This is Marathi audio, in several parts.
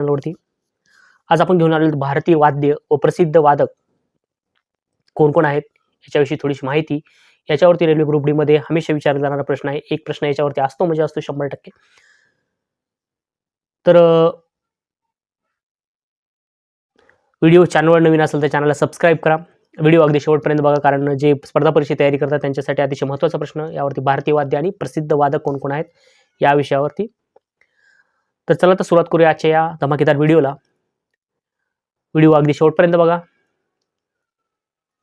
चॅनलवरती आज आपण घेऊन आलेलो भारतीय वाद्य व प्रसिद्ध वादक कोण कोण आहेत याच्याविषयी थोडीशी माहिती. याच्यावरती रेल्वे ग्रुप डी मध्ये हमेशा विचारला जाणारा प्रश्न आहे. एक प्रश्न याच्यावरती असतो म्हणजे असतो 100%. तर व्हिडिओ चॅनलवर नवीन असेल तर चॅनलला सबस्क्राईब करा. व्हिडिओ अगदी शेवटपर्यंत बघा, कारण जे स्पर्धा परीक्षा तयारी करतात त्यांच्यासाठी अतिशय महत्त्वाचा प्रश्न यावरती भारतीय वाद्य आणि प्रसिद्ध वादक कोण कोण आहेत या विषयावरती. तर चला तर सुरुवात करूया आजच्या या धमाकेदार व्हिडिओला. व्हिडिओ अगदी शेवटपर्यंत बघा.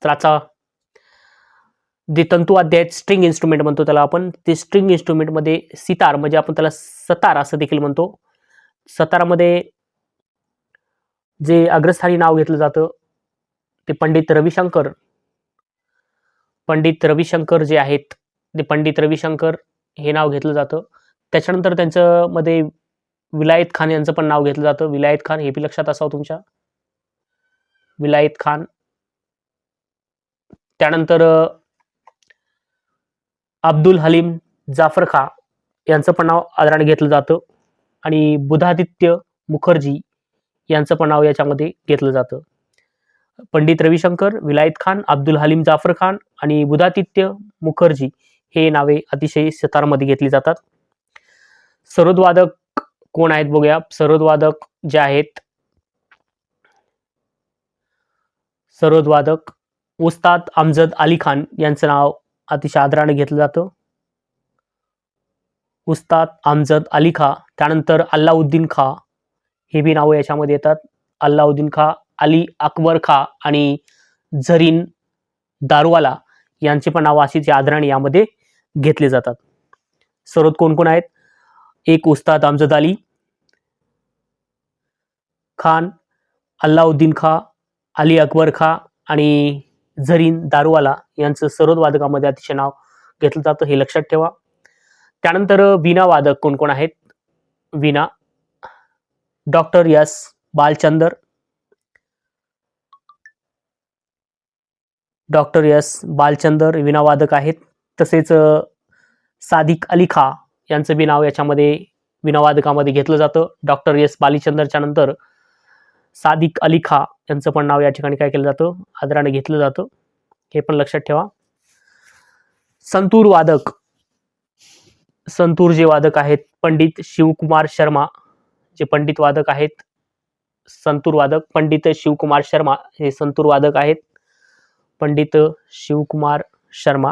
तर आजचा जे तंतुवाद्य आहेत, स्ट्रिंग इन्स्ट्रुमेंट म्हणतो त्याला आपण, ते स्ट्रिंग इन्स्ट्रुमेंटमध्ये सितार म्हणजे आपण त्याला सतार असं देखील म्हणतो. सतारामध्ये जे अग्रस्थानी नाव घेतलं जातं ते पंडित रविशंकर जे आहेत ते पंडित रविशंकर हे नाव घेतलं जातं. त्याच्यानंतर त्यांच्यामध्ये विलायत खान यांचं पण नाव घेतलं जातं. विलायत खान हे बी लक्षात असावं तुमच्या, विलायत खान. त्यानंतर अब्दुल हलीम जाफर खा यांचं पण नाव आदराने घेतलं जातं आणि बुधादित्य मुखर्जी यांचं पण नाव याच्यामध्ये घेतलं जातं. पंडित रविशंकर, विलायत खान, अब्दुल हलीम जाफर खान आणि बुधादित्य मुखर्जी हे नावे अतिशय सतारमध्ये घेतली जातात. सरोदवादक कोण आहेत बघूया. सरोदवादक जे आहेत, सरोदवादक उस्ताद अमजद अली खान यांचं नाव अतिशय आदराने घेतलं जातं. उस्ताद अमजद अली खा. त्यानंतर अल्लाउद्दीन खा हे बी नावं याच्यामध्ये येतात. अल्लाउद्दीन खा, अली अकबर खा आणि झरीन दारूवाला यांचे पण नाव अशीच आदराने यामध्ये घेतले जातात. सरोद कोण कोण आहेत? एक उस्ताद अमजद अली खान, अल्लाउद्दीन खा, अली अकबर खा आणि झरीन दारूवाला यांचं सरोद वादकामध्ये अतिशय नाव घेतलं जातं, हे लक्षात ठेवा. त्यानंतर वीणा वादक कोण कोण आहेत? वीणा, doctor S Balachander, doctor S Balachander वीणा वादक आहेत. तसेच सादिक अली खा यांचं बी नाव याच्यामध्ये वीणा वादकामध्ये घेतलं जातं. डॉक्टर एस बालचंदरच्या नंतर सादिक अली खा यांचं पण नाव या ठिकाणी काय केलं जातं? आदराने घेतलं जातं, हे पण लक्षात ठेवा. संतूर वादक, संतूर जे वादक आहेत, पंडित शिवकुमार शर्मा जे पंडित वादक आहेत, संतूर वादक पंडित शिवकुमार शर्मा हे संतूर वादक आहेत. पंडित शिवकुमार शर्मा.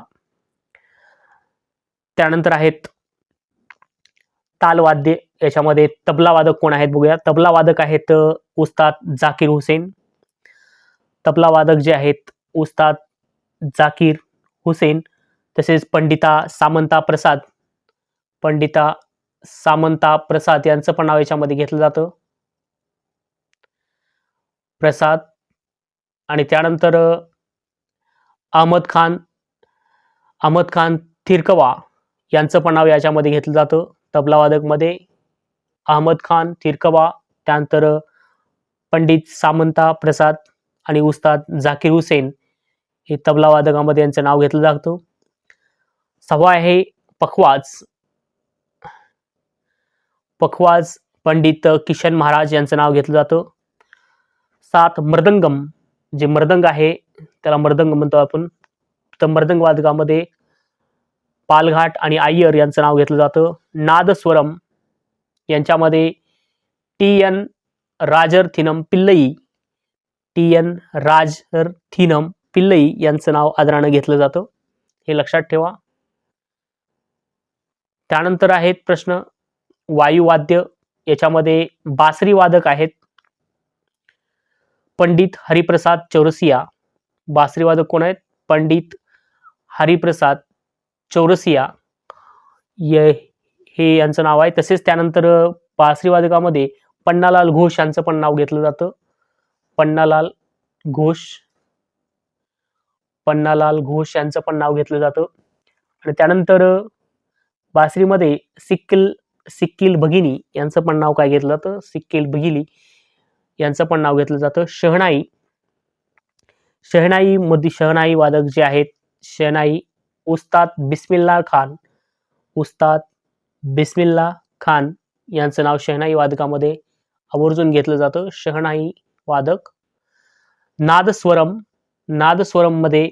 त्यानंतर आहेत तालवाद्य, याच्यामध्ये तबला वादक कोण आहेत बघूया. तबला वादक आहेत उस्ताद जाकीर हुसेन. तबला वादक जे आहेत उस्ताद जाकीर हुसेन. तसेच पंडिता सामंता प्रसाद, पंडिता सामंता प्रसाद यांचं पण नाव याच्यामध्ये घेतलं जातं, प्रसाद. आणि त्यानंतर अहमद खान थिरकवा यांचं पण नाव याच्यामध्ये घेतलं जातं तबला वादकमध्ये, अहमद खान थिरकवा. त्यानंतर पंडित सामंता प्रसाद आणि उस्ताद जाकीर हुसेन हे तबला वादकामध्ये यांचं नाव घेतलं जातं. 6वा आहे पखवाज पंडित किशन महाराज यांचं नाव घेतलं जातं. 7 मृदंगम, जे मृदंग आहे त्याला मृदंग म्हणतो आपण, तर मृदंग वादकामध्ये पालघाट आणि अय्यर यांचं नाव घेतलं जातं. नादस्वरम यांच्यामध्ये टी एन राजरथिनम पिल्लई, टी एन राजरथिनम पिल्लई यांचं नाव आदराने घेतलं जातं, हे लक्षात ठेवा. त्यानंतर आहेत प्रश्न वायुवाद्य, याच्यामध्ये बासरी वादक आहेत पंडित हरिप्रसाद चौरसिया. बासरी वादक कोण आहेत? पंडित हरिप्रसाद चौरसिया हे यांचं नाव आहे. तसेच त्यानंतर बासरी वादकामध्ये पन्नालाल घोष यांचं पण नाव घेतलं जातं, पन्नालाल घोष यांचं पण नाव घेतलं जातं. आणि त्यानंतर बासरीमध्ये सिक्कील भगिनी यांचं पण नाव काय घेतलं जातं? सिक्कील भगिली यांचं पण नाव घेतलं जातं. शहनाई वादक जे आहेत, शहनाई उस्ताद बिस्मिल्ला खान यांचं नाव शहनाई वादकामध्ये आवर्जून घेतलं जातं शहनाई वादक. नादस्वरम, नादस्वरम मध्ये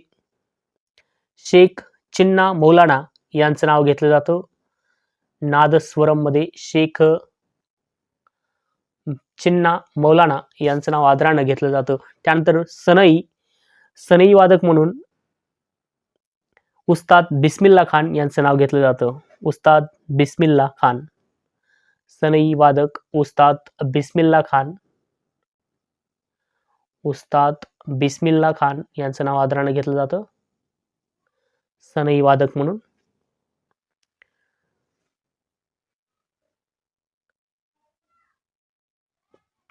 शेख चिन्ना मौलाना यांचं नाव घेतलं जातं. नादस्वरम मध्ये शेख चिन्ना मौलाना यांचं नाव आदरानं घेतलं जातं. त्यानंतर सनई, सनई वादक म्हणून उस्ताद बिस्मिल्ला खान यांचं नाव घेतलं जातं. उस्ताद बिस्मिल्ला खान. सनई वादक उस्ताद बिस्मिल्ला खान, उस्ताद बिस्मिल्ला खान यांचं नाव आदरानं घेतलं जातं सनई वादक म्हणून.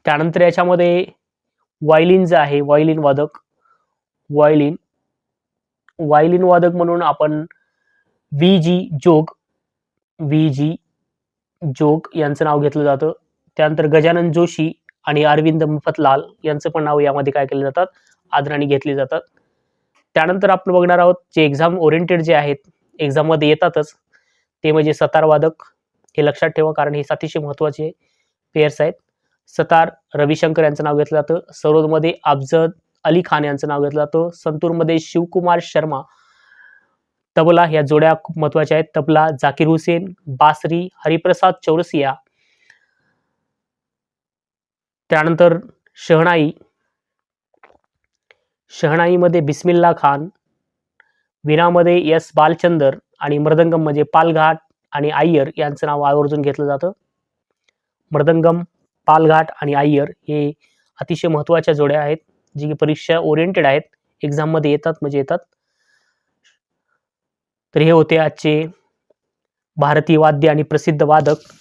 त्यानंतर याच्यामध्ये वायलिन जे आहे, वायलिन वादक, वायलिन, वायलिन वादक म्हणून आपण व्ही जी जोग, व्ही जी जोग यांचं नाव घेतलं जातं. त्यानंतर गजानन जोशी आणि अरविंद मुफतलाल यांचं पण नाव यामध्ये काय केले जातात, आदराने घेतले जातात. त्यानंतर आपण बघणार आहोत जे एक्झाम ओरिएंटेड जे आहेत, एक्झाममध्ये येतातच, ते म्हणजे सतार वादक. हे लक्षात ठेवा कारण हे अतिशय महत्त्वाचे पेअर्स आहेत. सतार रविशंकर यांचं नाव घेतलं जातं. सरोदमध्ये अफजल अली खान यांचं नाव घेतलं जातं. संतूरमध्ये शिवकुमार शर्मा. तबला ह्या जोड्या खूप महत्त्वाच्या आहेत. तबला जाकीर हुसेन, बासरी हरिप्रसाद चौरसिया. त्यानंतर शहनाई, शहनाईमध्ये बिस्मिल्ला खान. वीणामध्ये एस बालचंदर आणि मृदंगम म्हणजे पालघाट आणि अय्यर यांचं नाव आवर्जून घेतलं जातं. मृदंगम, पालघाट आणि अय्यर हे अतिशय महत्त्वाच्या जोड्या आहेत जी की परीक्षा ओरिएंटेड आहेत, एक्झाममध्ये येतात म्हणजे येतात. तर हे होते आजचे भारतीय वाद्य आणि प्रसिद्ध वादक.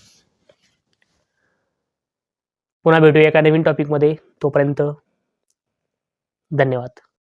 पुन्हा भेटूया एका नवीन टॉपिकमध्ये. तोपर्यंत धन्यवाद.